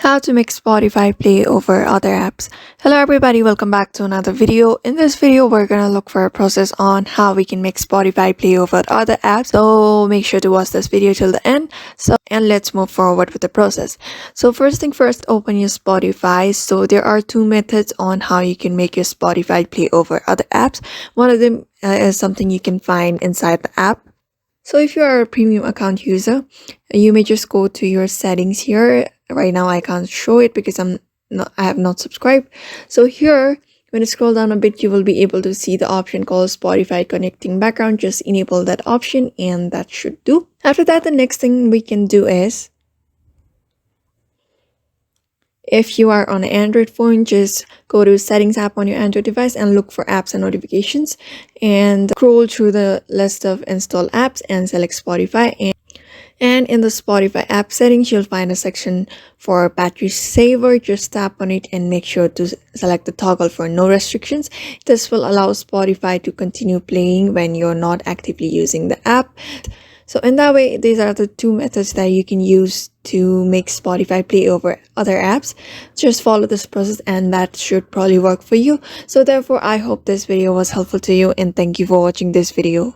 How to make Spotify play over other apps. Hello everybody, welcome back to another video. In this video, we're gonna look for a process on how we can make Spotify play over other apps. So make sure to watch this video till the end. And let's move forward with the process. So first thing first, open your Spotify. So there are two methods on how you can make your Spotify play over other apps. One of them is something you can find inside the app. So if you are a premium account user, you may just go to your settings here. Right now I can't show it because I have not subscribed. So here, when you scroll down a bit, you will be able to see the option called Spotify connecting background. Just enable that option and that should do. After that, the next thing we can do is, if you are on an Android phone, just go to Settings app on your Android device and look for apps and notifications and scroll through the list of installed apps and select Spotify. And in the Spotify app settings, you'll find a section for battery saver. Just tap on it and make sure to select the toggle for no restrictions. This will allow Spotify to continue playing when you're not actively using the app. So in that way, these are the two methods that you can use to make Spotify play over other apps. Just follow this process and that should probably work for you. So therefore, I hope this video was helpful to you and thank you for watching this video.